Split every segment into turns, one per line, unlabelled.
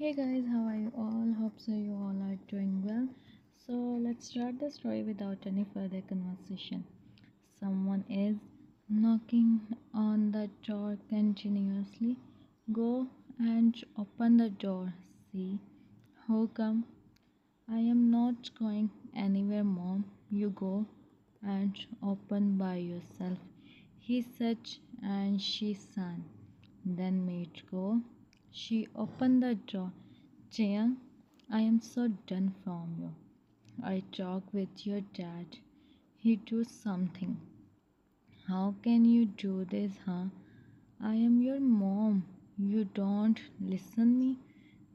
Hey guys, how are you all? Hope so you all are doing well. So let's start the story without any further conversation. Someone is knocking on the door continuously. Go and open the door. See, how come? I am not going anywhere, mom. You go and open by yourself. He said, and she sang. Then made go. She opened the door. Jaya, I am so done from you. I talk with your dad. He do something. How can you do this, huh? I am your mom. You don't listen me.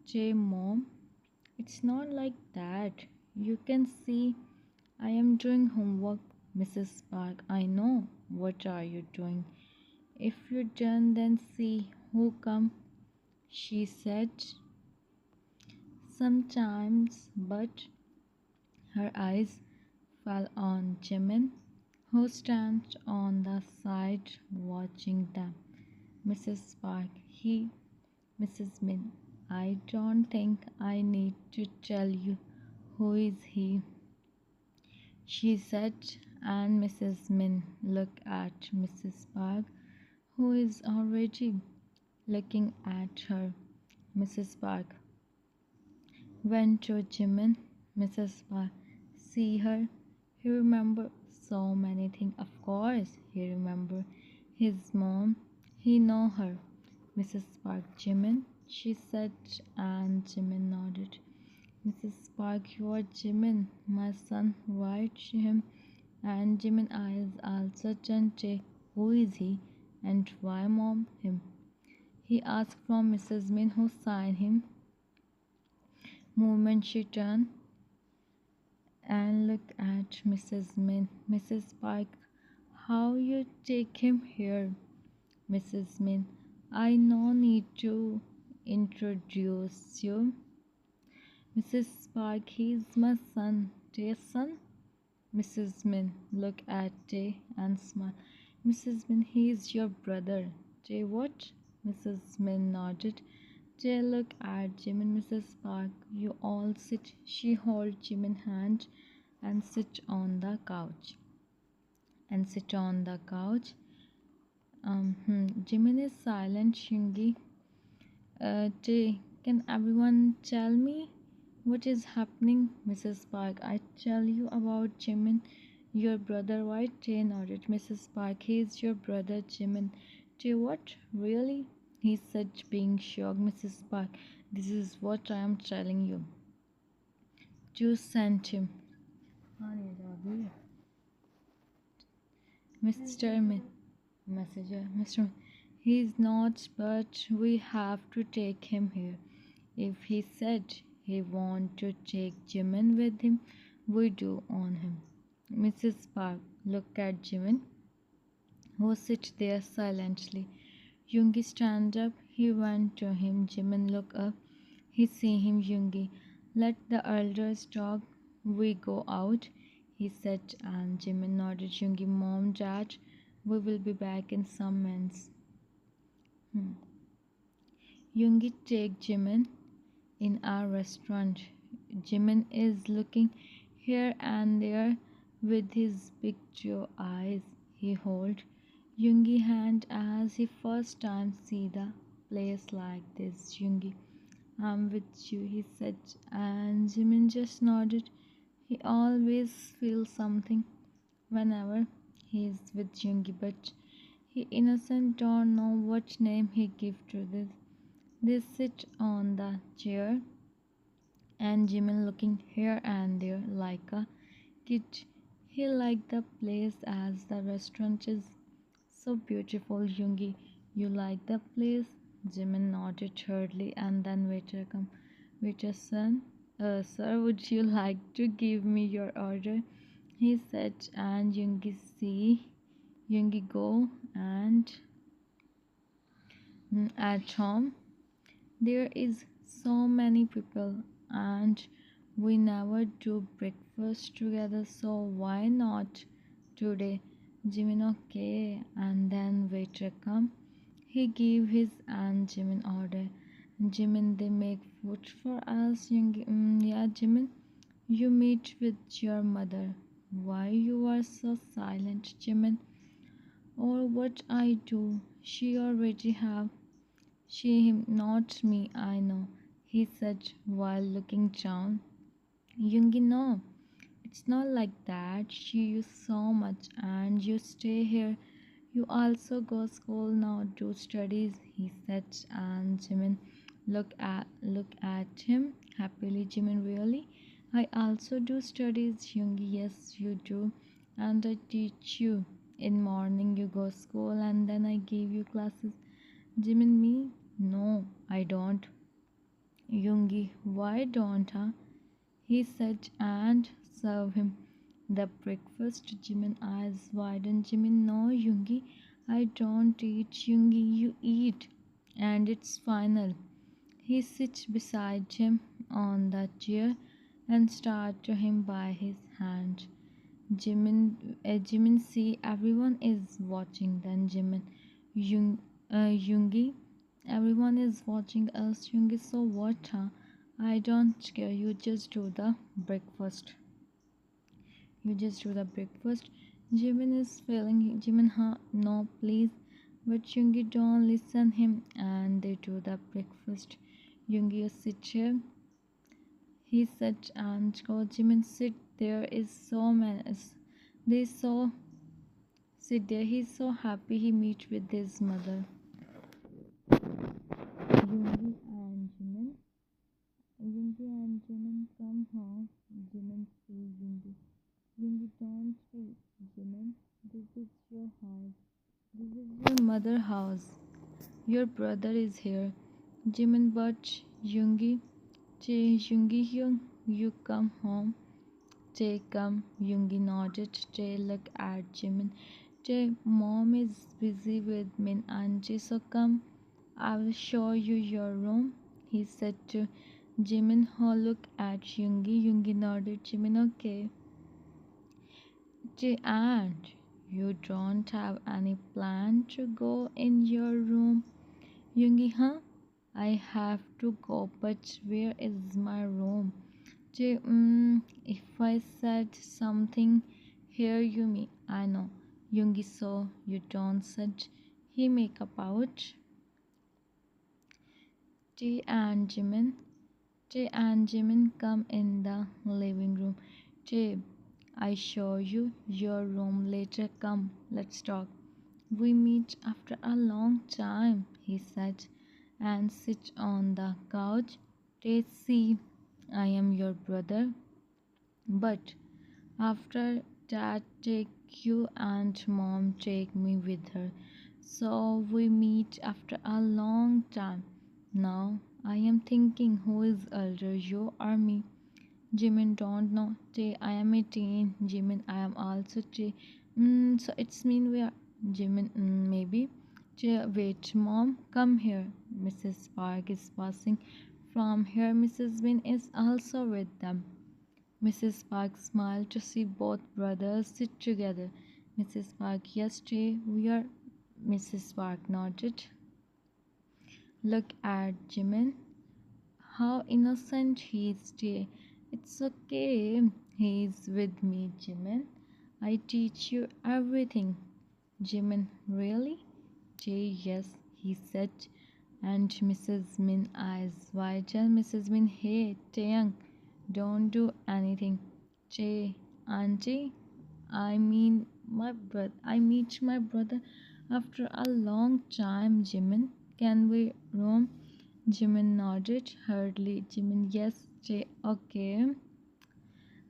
Jay, mom, it's not like that. You can see I am doing homework, Mrs. Park. I know. What are you doing? If you're done, then see who come. She said sometimes, but her eyes fell on Jimin, who stands on the side watching them. Mrs. Park, he, Mrs. Min, I don't think I need to tell you who is he, she said, and Mrs. Min looked at Mrs. Park, who is already looking at her. Mrs. Park went to Jimin. Mrs. Park see her. He remember so many things. Of course, he remember his mom. He know her. Mrs. Park, Jimin, she said, and Jimin nodded. Mrs. Park, you are Jimin, my son, right? Him, and Jimin eyes also turned to who is he and why mom him. He asked from Mrs. Min, who signed him. Moment she turned and looked at Mrs. Min. Mrs. Park, how you take him here? Mrs. Min, I no need to introduce you. Mrs. Park, he's my son. Dear son? Mrs. Min, look at Tay and smile. Mrs. Min, he's your brother. Tay, what? Mrs. Min nodded. They look at Jimin. Mrs. Park, you all sit. She holds Jimin's hand and sit on the couch. Jimin is silent. Yoongi, Jay, can everyone tell me what is happening? Mrs. Park, I tell you about Jimin, your brother. Right? Jay nodded. Mrs. Park, he is your brother, Jimin. Jay, what? Really? He said, being shocked. Mrs. Park, this is what I am telling you. You sent him. Mr. Messenger, Mr. He's not, but we have to take him here. If he said he want to take Jimin with him, we do on him. Mrs. Park looked at Jimin, who sit there silently. Yoongi stand up. He went to him. Jimin look up. He see him. Yoongi, let the elders talk. We go out, he said, and Jimin nodded. Yoongi, mom, dad, we will be back in some minutes. Yoongi take Jimin in our restaurant. Jimin is looking here and there with his big Joe eyes. He hold Yoongi hand as he first time see the place like this. Yoongi, I'm with you, he said, and Jimin just nodded. He always feels something whenever he is with Yoongi, but he innocent don't know what name he give to this. They sit on the chair and Jimin looking here and there like a kid. He liked the place as the restaurant is so beautiful. Yoongi, you like the place? Jimin nodded hurriedly and then waiter come. Waiter son, sir, would you like to give me your order? He said, and Yoongi see. Yoongi go and at home there is so many people and we never do breakfast together, so why not today? Jimin, okay. And then waiter come. He gave his and Jimin order. Jimin, they make food for us. Yoongi, yeah, Jimin, you meet with your mother. Why you are so silent, Jimin? Or what I do? She already have. She him, not me, I know, he said while looking down. Yoongi, no, it's not like that. She used so much and you stay here. You also go school now, do studies, he said, and Jimin look at him happily. Jimin, really? I also do studies, Yoongi, yes you do. And I teach you. In morning you go school and then I give you classes. Jimin, me? No, I don't. Yoongi, why don't I? He said and serve him the breakfast. Jimin eyes widened. Jimin, no, Yoongi, I don't eat. Yoongi, you eat. And it's final. He sits beside him on the chair and starts to him by his hand. Jimin, see, everyone is watching. Then Jimin, Yoongi, everyone is watching us. Yoongi, so what? Huh? I don't care. You just do the breakfast. You just do the breakfast. Jimin is failing. Jimin, huh? No, please. But Yoongi don't listen him, and they do the breakfast. Yoongi, you sit here. He said, and go. Jimin, sit there. Is so many. They so sit there. He's so happy he meet with his mother. Yoongi and Jimin. Yoongi and Jimin come home. Jimin sees Yoongi. Yoongi, don't sleep. Jimin, this is your house. This is your mother house. Your brother is here. Jimin, but Yoongi, Yoongi, you come home. Jay, come. Yoongi nodded. Jay looked at Jimin. Jay, mom is busy with Min Auntie, so come. I will show you your room, he said to Jimin, who looked at Yoongi. Yoongi nodded. Jimin, okay. Jay, and you don't have any plan to go in your room? Yoongi, huh? I have to go, but where is my room? Jay, if I said something, hear you me. I know. Yoongi, so you don't said he make up out. Jay and Jimin. Jay and Jimin come in the living room. Jay, I show you your room later. Come, let's talk. We meet after a long time, he said, and sit on the couch. Jay, see, I am your brother, but after dad take you and mom take me with her. So we meet after a long time. Now I am thinking who is elder, you or me? Jimin don't know. Tay, I am 18. Jimin, I am also Tay. So it's mean we are Jimin, maybe. Tay, wait, mom, come here. Mrs. Park is passing from here. Mrs. Min is also with them. Mrs. Park smiled to see both brothers sit together. Mrs. Park, yes, Jay, we are. Mrs. Park nodded. Look at Jimin. How innocent he is, Jay. It's okay. He's with me, Jimin. I teach you everything. Jimin, really? Jay, yes, he said. And Mrs. Min eyes wide. And Mrs. Min, hey, Taeyang, don't do anything. Jay, auntie, I meet my brother after a long time. Jimin, can we roam? Jimin nodded hurriedly. Jimin, yes, Jay, okay.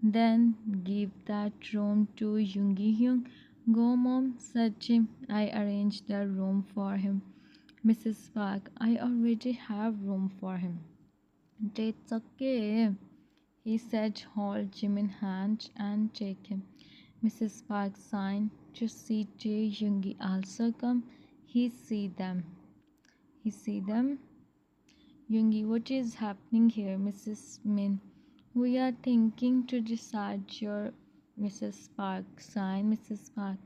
Then give that room to Yoongi Hyung. Go, mom, said Jim. I arranged the room for him. Mrs. Park, I already have room for him. It's okay, he said. Hold Jimin hand and take him. Mrs. Park signed to see Jae Yoongi also come. He see them. He see them. Yoongi, what is happening here, Mrs. Min? We are thinking to decide your Mrs. Park. Sign, Mrs. Park.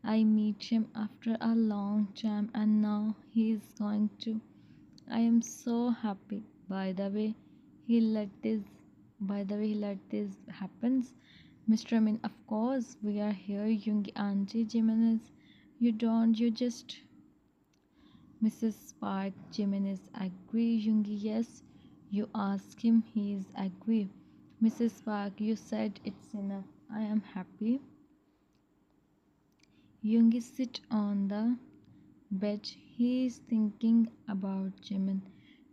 I meet him after a long time and now he is going to I am so happy. By the way, he let this he let this happens. Mr. Min, of course, we are here, Yoongi Auntie Jimin is. You just Mrs. Park, Jimin is agree, Yoongi, yes. You ask him, he is agree. Mrs. Park, you said it's enough. I am happy. Yoongi sit on the bed. He is thinking about Jimin.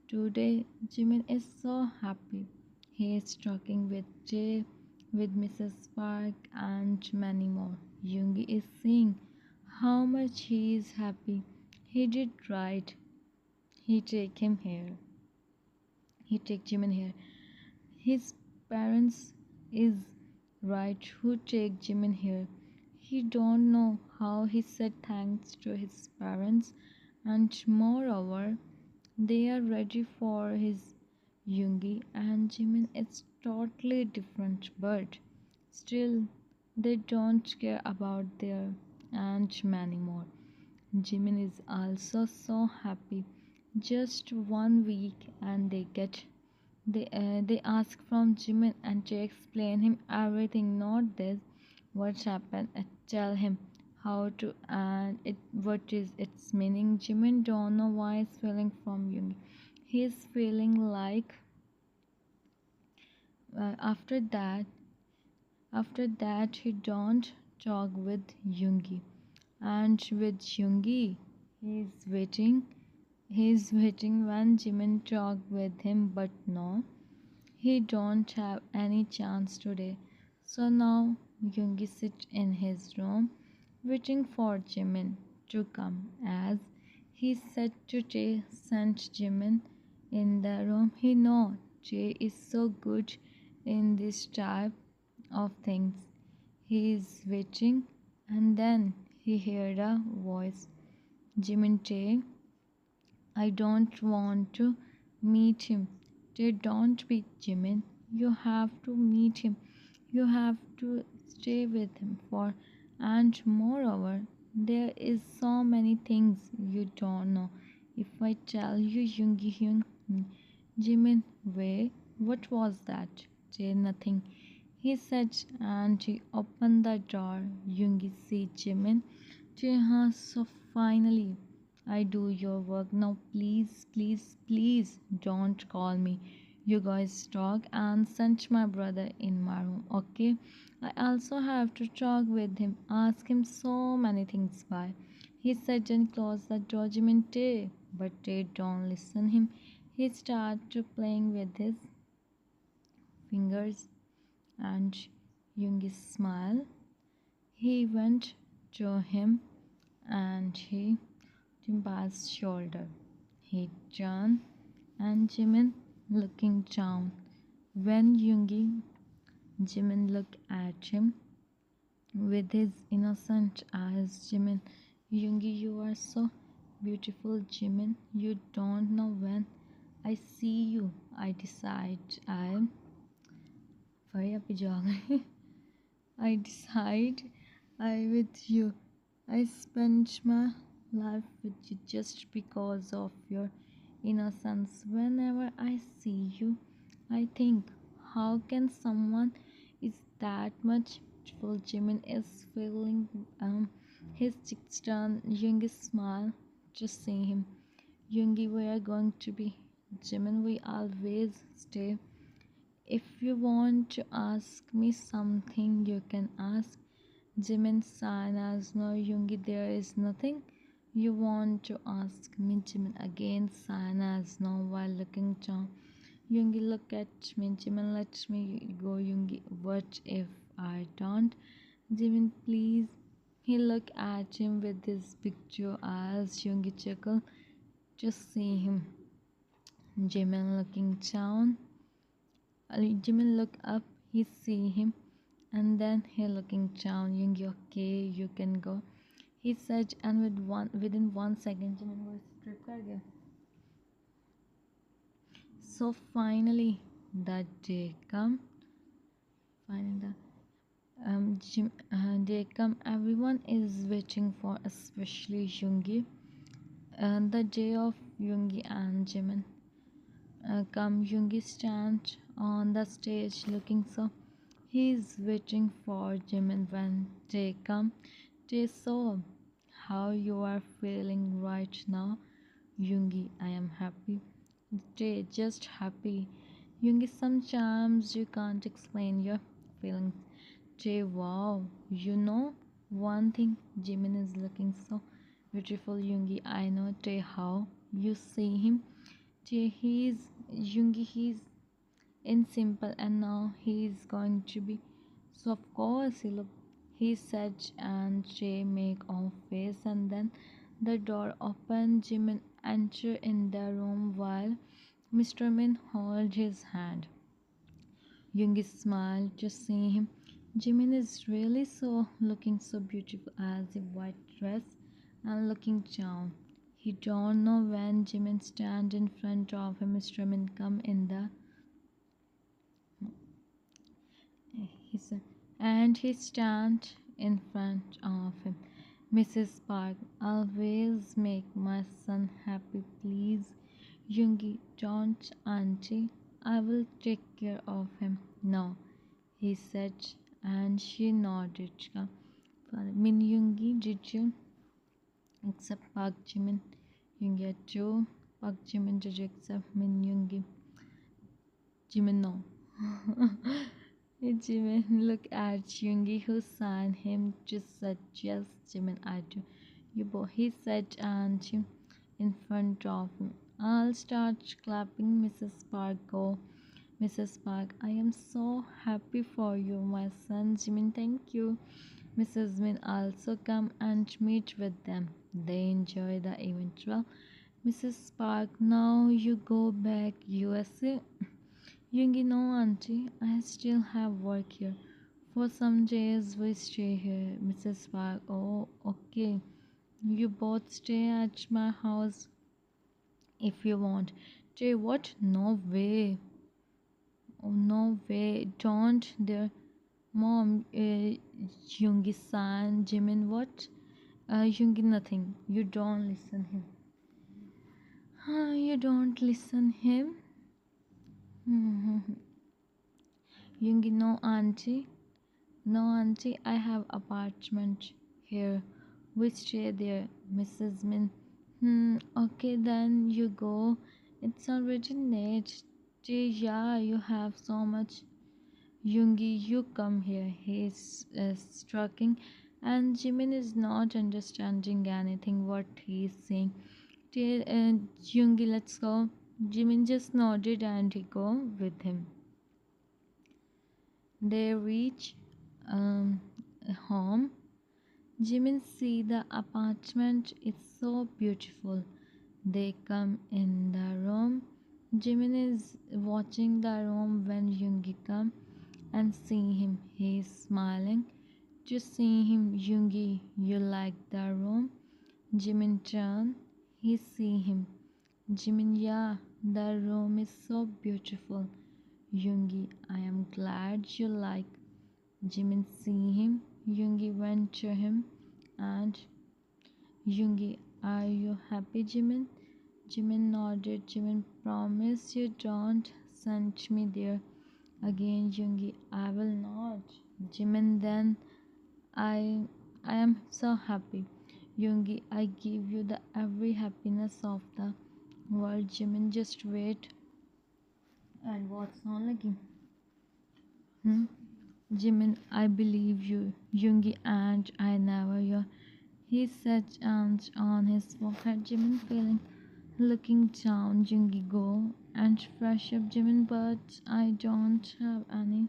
Today, Jimin is so happy. He is talking with Jay, with Mrs. Park, and many more. Yoongi is seeing how much he is happy. He did right. He take him here. He take Jimin here. His parents is right who take Jimin here. He don't know how he said thanks to his parents, and moreover they are ready for his Yoongi and Jimin. It's totally different, but still they don't care about their and many more. Jimin is also so happy. Just 1 week and they ask from Jimin and to explain him everything, not this what happened, and tell him how to and it what is its meaning. Jimin don't know why he's feeling from Yoongi. He's feeling like after that he don't talk with Yoongi, and with Yoongi he's waiting when Jimin talk with him, but no, he don't have any chance today. So now Yoongi sit in his room waiting for Jimin to come, as he said to Jay sent Jimin in the room. He know Jay is so good in this type of things. He is waiting, and then he heard a voice. Jimin, Jay, I don't want to meet him. They don't beat Jimin. You have to meet him. You have to stay with him for, and moreover, there is so many things you don't know. If I tell you Yoongi Hyun, Jimin, wait, what was that? Say nothing. He said, and he opened the door. Yoongi see Jimin. So finally, I do your work now. Please, please, please don't call me. You guys talk and send my brother in my room, okay? I also have to talk with him, ask him so many things. Bye. He said and closed the door. Jimin Tay, but they don't listen him. He started playing with his fingers and Yoongi smiled. He went to him and he Jimbai's shoulder. He turned and Jimin looking down. When Jimin looked at him with his innocent eyes. Jimin, Yoongi, you are so beautiful, Jimin. You don't know when I see you, I decide I decide I with you. I spend my life with you just because of your innocence. Whenever I see you, I think, how can someone is that much beautiful? Jimin is feeling his cheeks turn. Yoongi smile. Just see him. Yoongi, we are going to be. Jimin, we always stay. If you want to ask me something, you can ask. Jimin sign as no Yoongi, there is nothing you want to ask me. Jimin again sign as no while looking down. Yoongi, look at me. Jimin, let me go. Yoongi, what if I don't? Jimin, please. He looked at him with his big jaw eyes. Yoongi chuckled. Just see him. Jimin looking down. Jimin look up. He see him. And then he looking down. Yoongi, okay, you can go. He said, and within 1 second, Jimin was strip kar gaya. So finally, that day come. Finally, day come. Everyone is waiting for, especially Yoongi. And the day of Yoongi and Jimin come. Yoongi stands on the stage looking so. He's waiting for Jimin when they come. They saw how you are feeling right now. Yoongi, I am happy. They just happy. Yoongi, sometimes you can't explain your feelings. Jay, wow, you know one thing, Jimin is looking so beautiful. Yoongi, I know Jay how you see him. Jay, he's Yoongi, he's in simple and now he's going to be. So of course he look. He said and Jay make off face and then the door opened. Jimin enter in the room while Mr. Min hold his hand. Yoongi smiled to see him. Jimin is really so looking so beautiful as a white dress and looking down. He don't know when Jimin stand in front of him. Mr. Min come in the he said, and he stand in front of him. Mrs. Park, always make my son happy, please. Yoongi, don't, auntie. I will take care of him. No, he said, and she nodded. Min Yoongi, did you accept Park Jimin? Yoongi, too. Park Jimin, did you accept Min Yoongi? Jimin, no. Jimin look at Yoongi who signed him to suggest Jimin I do. You both he said and him in front of him. I'll start clapping. Mrs. Park go. Mrs. Park, I am so happy for you, my son. Jimin, thank you. Mrs. Min also come and meet with them. They enjoy the event well. Mrs. Park, now you go back USA. Yoongi, no, auntie. I still have work here. For some days we stay here. Mrs. Park, oh, okay. You both stay at my house if you want. Jay, what? No way. Oh, no way. Don't there. Mom, Yoongi san, Jimin, what? Yoongi, nothing. You don't listen him. You don't listen him? Yoongi, no, auntie. No, auntie, I have apartment here. We stay there, Mrs. Min. Okay, then you go. It's already late. Gee, yeah, you have so much. Yoongi, you come here. He's striking, and Jimin is not understanding anything what he's saying. Yoongi, let's go. Jimin just nodded and he go with him. They reach um, home. Jimin see the apartment. It's so beautiful. They come in the room. Jimin is watching the room when Yoongi come and see him. He is smiling. To see him, Yoongi, you like the room? Jimin turn. He see him. Jimin, yeah, the room is so beautiful. Yoongi, I am glad you like. Jimin see him. Yoongi went to him and Yoongi, are you happy, Jimin? Jimin nodded. Jimin, promise you don't send me there again. Yoongi, I will not. Jimin, then I I am so happy. Yoongi, I give you the every happiness of the world. Jimin, just wait. And what's not liking? Hmm? Jimin, I believe you. Yoongi, and I never you. He set hands on his forehead. Jimin feeling, looking down. Yoongi, go and fresh up, Jimin, but I don't have any.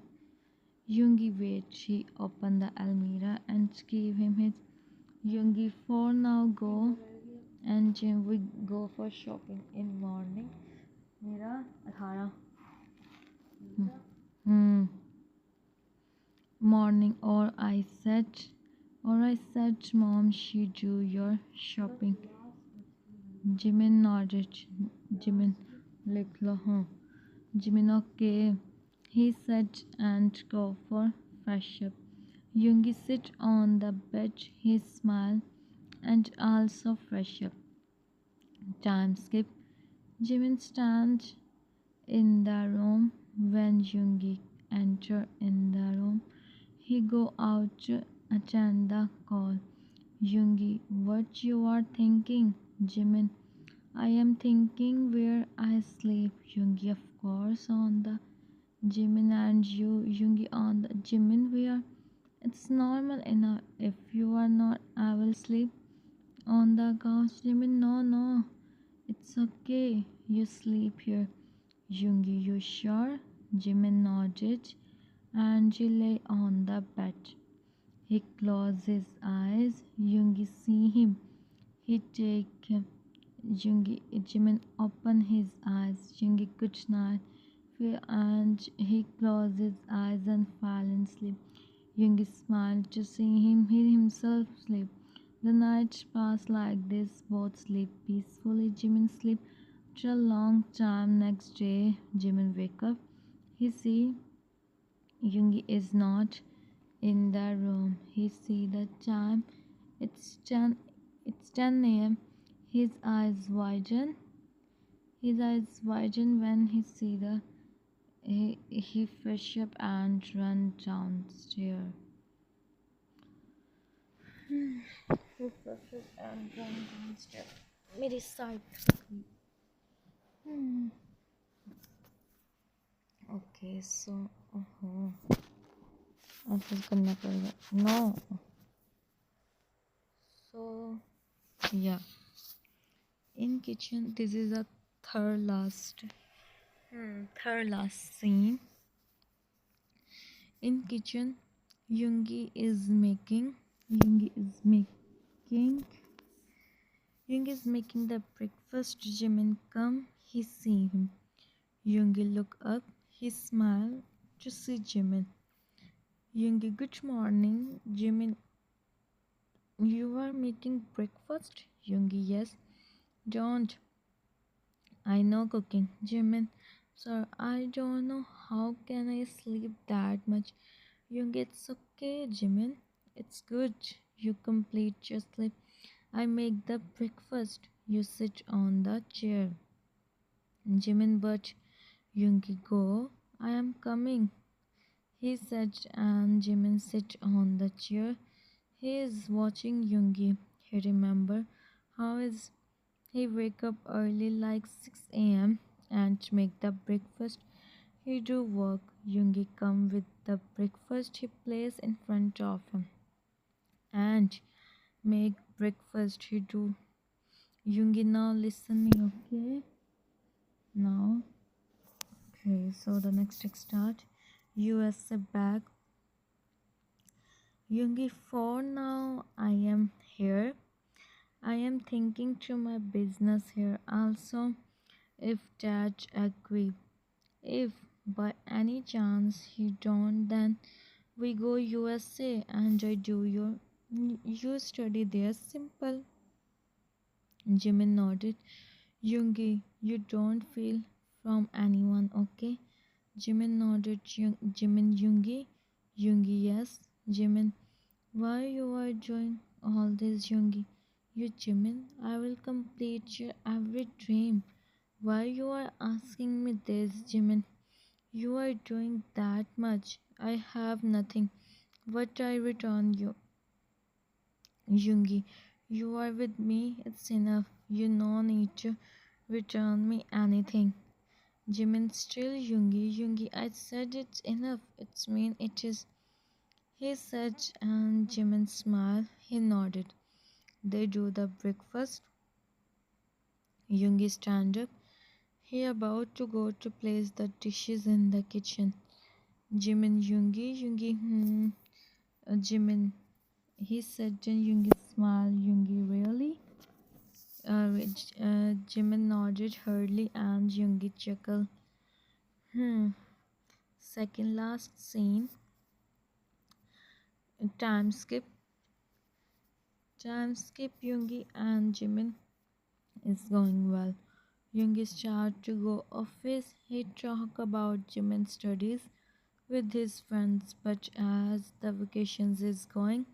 Yoongi, wait. She opened the almirah and gave him his. Yoongi, for now, go. And Jim, we go for shopping in morning. Mira, 18. Hmm. Morning, or I said, Mom, she do your shopping. Jimin nodded. Jimin, liklo, huh? Jimin, okay. He said, and go for fresh up. Yoongi sit on the bed. He smiled and also fresh up. Time skip. Jimin stands in the room when Yoongi enter in the room. He go out to attend the call. Yoongi, what you are thinking? Jimin, I am thinking where I sleep. Yoongi, of course, on the Jimin and you, Yoongi on the Jimin where it's normal enough. If you are not, I will sleep on the couch. Jimin, no, no, it's okay. You sleep here. Yoongi, you sure? Jimin nodded and he lay on the bed. He closed his eyes. Yoongi see him. He take Yoongi. Jimin open his eyes. Yoongi good night. And he closed his eyes and fell in sleep. Yoongi smiled to see him. He himself sleep. The nights passed like this. Both sleep peacefully. Jimin sleep after a long time. Next day, Jimin wake up. He see Yoongi is not in the room. He see the time. It's 10. It's 10 a.m. His eyes widen. His eyes widen when he see the. He fresh up and run downstairs. He fresh up and run downstairs. मेरी side. Okay, so अब फिर करना पड़ेगा. No. So yeah. In kitchen, this is a third last. Third last scene. In kitchen, Yoongi is making. Yoongi is making. Yoongi is making the breakfast. Jimin come. He see him. Yoongi look up. He smile to see Jimin. Yoongi, good morning. Jimin, you are making breakfast? Yoongi, yes. Don't. I know cooking. Jimin, sir, I don't know how can I sleep that much. Yoongi, it's okay, Jimin. It's good. You complete your sleep. I make the breakfast. You sit on the chair. Jimin, but Yoongi, go. I am coming. He said, and Jimin sit on the chair. He is watching Yoongi. He remember how is he wake up early like 6 a.m. and make the breakfast. He do work. Yoongi come with the breakfast he place in front of him and make breakfast. He do. Yoongi, now listen me, okay? Now, okay. So the next start. USA back. Yoongi, for now I am here. I am thinking to my business here also. If dad agree. If by any chance he don't, then we go USA and I do you study there. Simple. Jimin nodded. Yoongi, you don't feel from anyone, okay? Jimin nodded. Jimin, Yoongi? Yoongi, yes. Jimin, why you are doing all this, Yoongi? You, Jimin, I will complete your every dream. Why you are asking me this, Jimin? You are doing that much. I have nothing. What I return you, Yoongi? You are with me. It's enough. You no need to return me anything. Jimin, still Yoongi. Yoongi, I said it's enough. It's mean it is. He said, and Jimin smiled. He nodded. They do the breakfast. Yoongi stand up. He about to go to place the dishes in the kitchen. Jimin, Yoongi, Jimin. He said, and Yoongi smiled. Yoongi, really? Jimin nodded hurriedly and Yoongi chuckled. Hmm. Second last scene. Time skip. Time skip. Yoongi and Jimin is going well. Yoongi start to go office. He talk about Jimin studies with his friends, but as the vacations is going,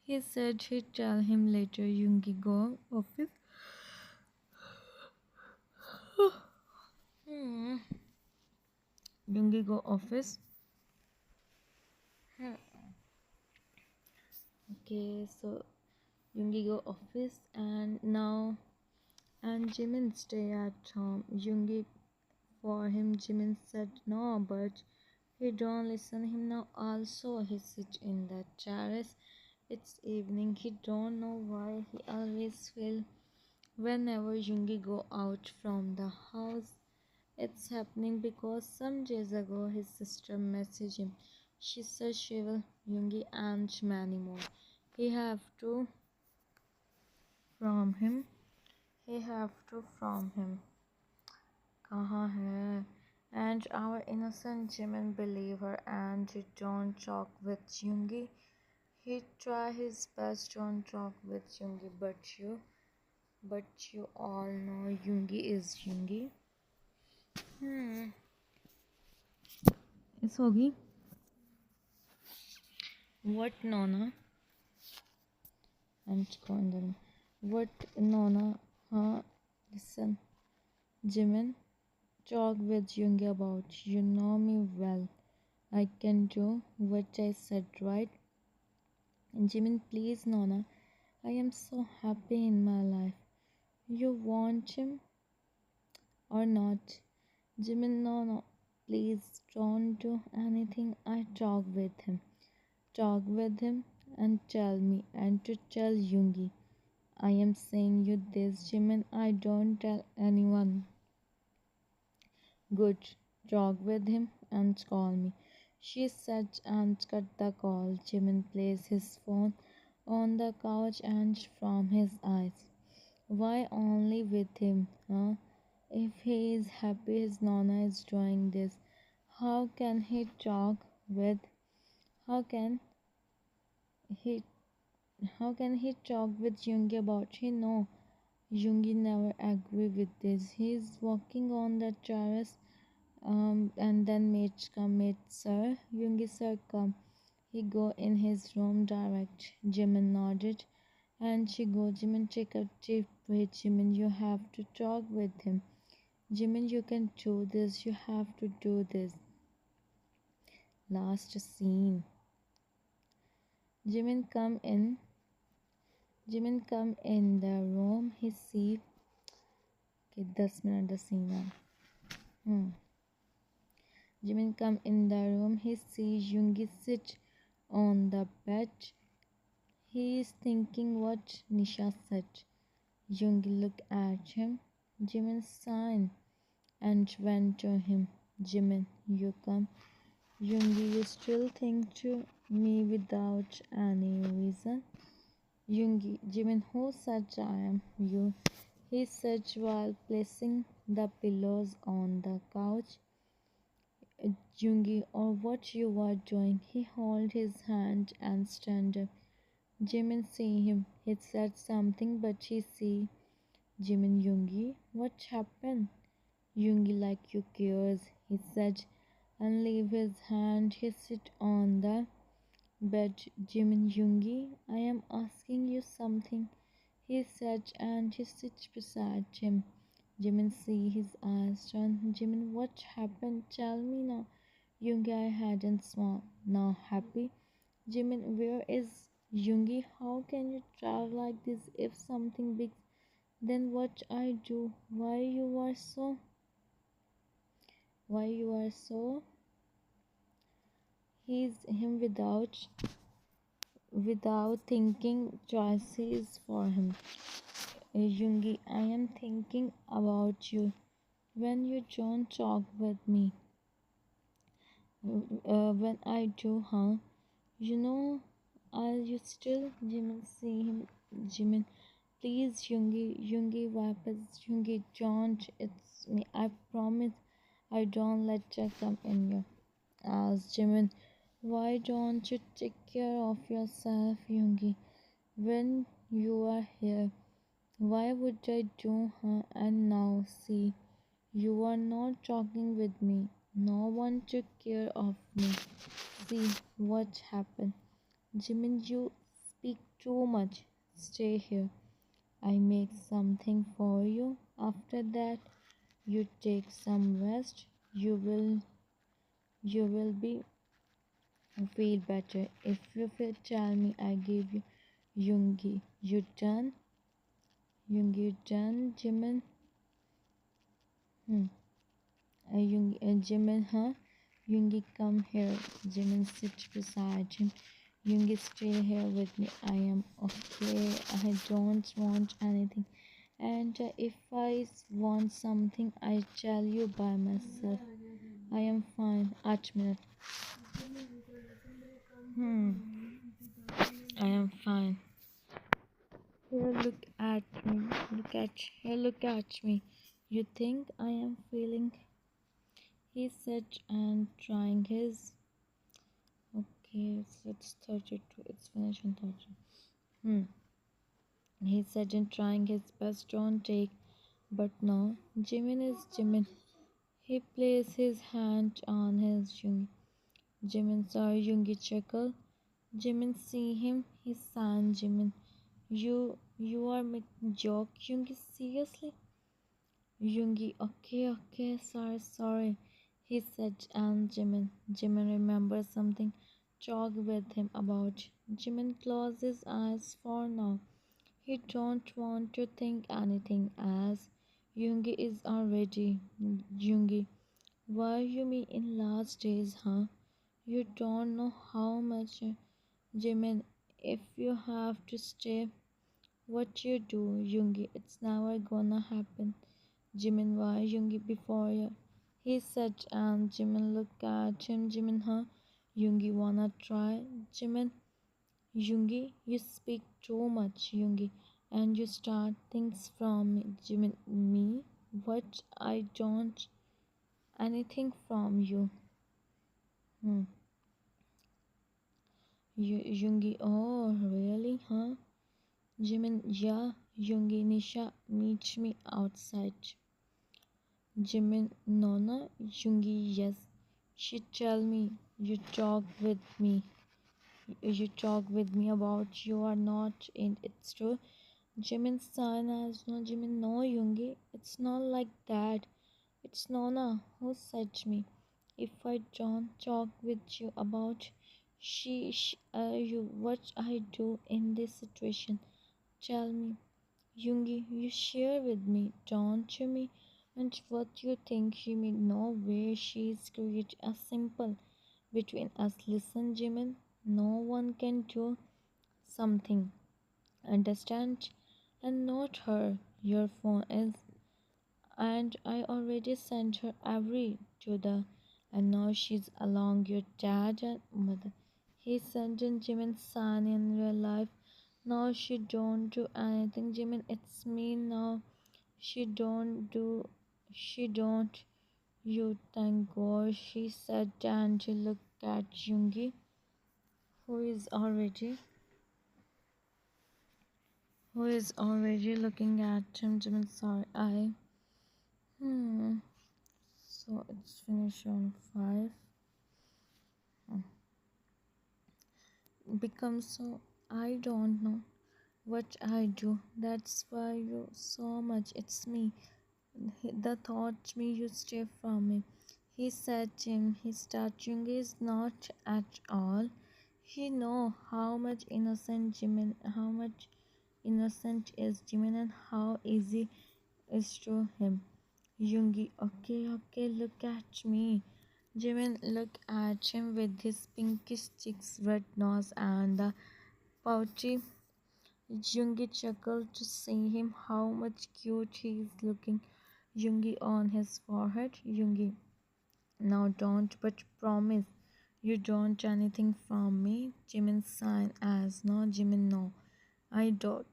he said he'd tell him later. Yoongi go office. Hmm. Yoongi go office. Hmm. Okay, so Yoongi go office and Jimin stay at home. Yoongi for him. Jimin said no, but he don't listen him now. Also, he sit in the terrace. It's evening. He don't know why he always feel whenever Yoongi go out from the house. It's happening because some days ago his sister messaged him. She says she will Yoongi and many more. He have to from him. He have to from him. कहाँ है? And our innocent Jimin believe her and don't talk with Yoongi. He try his best don't talk with Yoongi, but you all know Yoongi is Yoongi. Hmm. It's होगी. What Nona? I'm going. What Nona? Huh? Listen, Jimin. Talk with Yoongi about. You know me well. I can do what I said, right? And Jimin, please, Nona. I am so happy in my life. You want him or not? Jimin, no, no. Please don't do anything. I talk with him. Talk with him and tell me and to tell Yoongi. I am saying you this, Jimin. I don't tell anyone. Good. Talk with him and call me. She said and cut the call. Jimin placed his phone on the couch and from his eyes. Why only with him, huh? If he is happy his Nana is doing this, how can he talk with how can he how can he talk with Yoongi about he no Yoongi never agree with this. He is walking on the terrace and then mates come mate sir Yoongi sir come. He go in his room direct. Jimin nodded and she go Jimin take a deep breath. Jimin you have to talk with him. Jimin, you can do this. You have to do this. Last scene. Jimin come in. Jimin come in the room. He see. Okay, 10 minute the scene है. Jimin come in the room. He sees Yoongi sit on the bed. He is thinking what Nisha said. Yoongi look at him. Jimin sign and went to him. Jimin, you come. Yoongi, you still think to me without any reason. Yoongi, Jimin, who said I am you? He said while placing the pillows on the couch. Yoongi, or what you are doing? He held his hand and stand up. Jimin see him. He said something, but he see Jimin. Yoongi, what happened? Yoongi, like you cares, he said, and leave his hand. He sit on the bed. Jimin, Yoongi, I am asking you something, he said, and he sits beside him. Jimin see his eyes turn. Jimin, what happened? Tell me now. Yoongi, I hadn't smile. Now happy. Jimin, where is Yoongi? How can you travel like this if something big? Then what I do? Why you are so? He's him without thinking choices for him. Yoongi, I am thinking about you. When you don't talk with me, when I do, huh? You know, are you still? Jimin, see him. Jimin, please, Yoongi, wapas, Yoongi, don't. It's me. I promise. I don't let Jack come in you. Asked Jimin, why don't you take care of yourself, Yoongi? When you are here, why would I do her? And now, see, you are not talking with me. No one took care of me. See what happened. Jimin, you speak too much. Stay here. I make something for you. After that, You take some rest. You will be feel better. If you feel, tell me. I give you yoongi. You done? Yoongi, you done, Jimin? Hmm. Jimin, huh? Yoongi, come here. Jimin, sit beside him. Yoongi, stay here with me. I am okay. I don't want anything. And if I want something, I tell you by myself. I am fine. 8 minutes. Hmm. I am fine. Here, look at me. Look at me. You think I am feeling? He said, and trying his. Okay, it's 32. It's finished in 30. Hmm. He said, and trying his best. Don't take. But no, Jimin is Jimin. He placed his hand on his Yoongi. Jimin saw Yoongi chuckle. Jimin see him. He sang Jimin. You are making joke, Yoongi, seriously? Yoongi, okay, sorry, he said, and Jimin remembers something. Talk with him about. Jimin closed his eyes for now. He don't want to think anything as Yoongi is already. Yoongi, why you me in last days, huh? You don't know how much, Jimin, if you have to stay, what you do, Yoongi, it's never gonna happen. Jimin, why Yoongi before you? He said, and Jimin looked at him. Jimin, huh? Yoongi, wanna try? Jimin, Yoongi, you speak too much, Yoongi, and you start things from me. Jimin, me? What? I don't anything from you. Hmm. Yoongi, oh, really, huh? Jimin, yeah. Yoongi, Nisha, meet me outside. Jimin, Nona, Yoongi, yes. She tell me you talk with me about you are not in it's true. Jimin sign as no Jimin, no Yoongi. It's not like that. It's Nona who said me. If I don't talk with you about you what I do in this situation, tell me. Yoongi, you share with me, don't you me? And what you think you mean? No way she's created a simple between us. Listen, Jimin, no one can do something. Understand? And not her. Your phone is and I already sent her every to the and now she's along your dad and mother. He sent in Jimin's son in real life. Now she don't do anything, Jimin. It's me now. She don't you thank God, she said and she looked at Yoongi, who is already looking at him. Jimin, sorry, I hmm. So it's finished on 5. Becomes so I don't know what I do. That's why you so much. It's me. The thought me you stay from me. He said Jim, his touching is not at all. He know how much innocent Jimin, how much innocent is Jimin and how easy is to him. Yoongi, okay, look at me. Jimin looked at him with his pinkish cheeks, red nose, and the pouty. Yoongi chuckled to see him how much cute he is looking. Yoongi on his forehead. Yoongi, now don't, but promise you don't anything from me. Jimin sign as no. Jimin, no, I don't.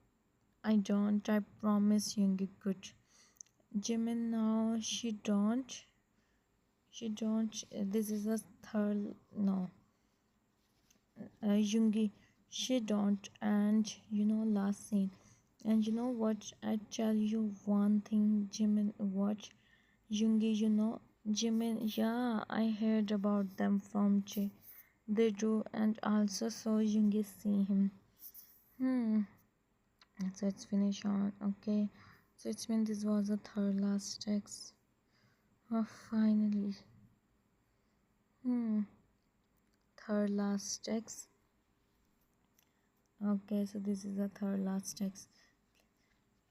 I promise, Yoongi. Good. Jimin, now she don't. This is a third no. Yoongi, she don't. And last scene. And you know what? I tell you one thing, Jimin. What? Yoongi, Jimin. Yeah, I heard about them from J. They do, and also saw Yoongi see him. Hmm. So it's finished on. Okay. So it's mean this was the third last text. Oh, finally. Hmm. Third last text. Okay, so this is the third last text.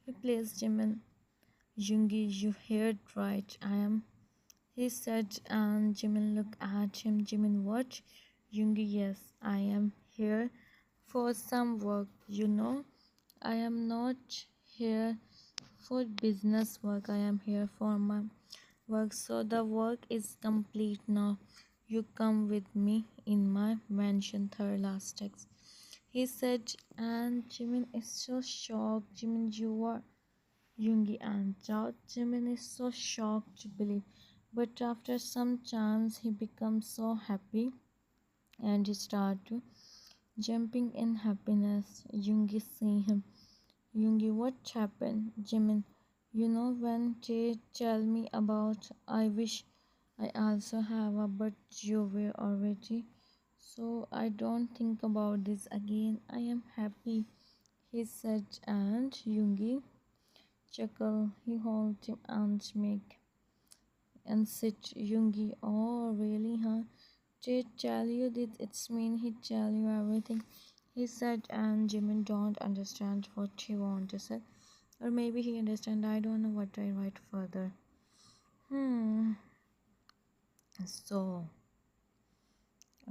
He plays Jimin. Yoongi, you heard right. I am. He said, and Jimin looked at him. Jimin, what? Yoongi, yes, I am here for some work. I am not here for business work. I am here for my work. So the work is complete now. You come with me in my mansion. Third last text. He said, and Jimin is so shocked. Jimin, you are Yoongi and out. Jimin is so shocked to believe. But after some chance, he becomes so happy and he starts to jumping in happiness. Yoongi see him. Yoongi, what happened? Jimin, when they tell me about, I wish I also have a, but you were already. So I don't think about this again. I am happy, he said, and Yoongi chuckle. He holds him and make and sit. Yoongi, oh really, huh? They tell you that it's mean he tell you everything. He said, and Jimin don't understand what he want to say. Or maybe he understand. I don't know what I write further. Hmm. So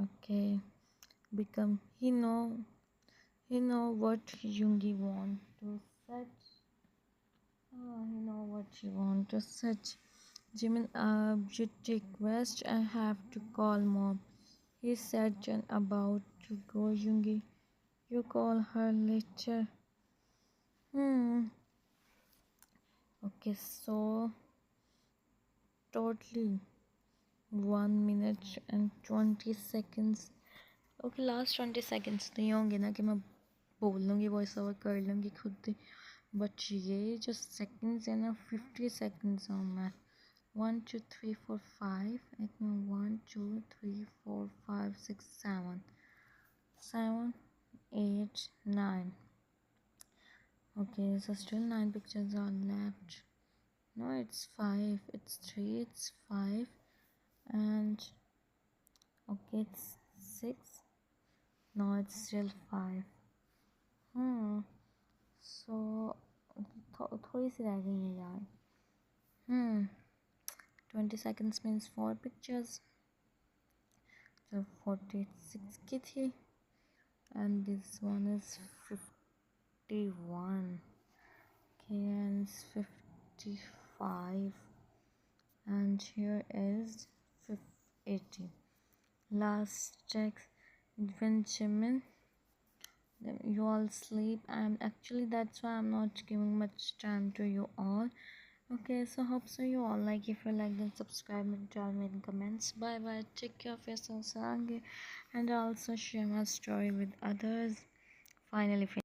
okay. Become he know what Yoongi want to set. Oh, he know what you want to set. Jimin, you request. I have to call mom. He said Jen about to go Yoongi. You call her later. Hmm. Okay, so totally 1 minute and 20 seconds. Okay, last 20 seconds नहीं होंगे ना कि मैं बोल लूँगी voice over कर लूँगी खुद बट ये जो सेकंड्स है ना 50 seconds हूँ मैं 1 2 3 4 5 एक में 1 2 3 4 5 6 7 7 8 9 okay so still 9 pictures are left. No, it's 5, it's 3, it's 5, and okay, it's 6. No, it's still 5. Hmm. So, थोड़ी सी रह गई है यार. Hmm. 20 seconds means 4 pictures. So 46 की थी, and this one is 51. Okay, and it's 55. And here is 80. Last text when Jimin, you all sleep. I'm actually that's why I'm not giving much time to you all. Okay, so hope so you all like. If you like, then subscribe and tell me in comments. Bye bye. Take care of yourselves, and also share my story with others. Finally.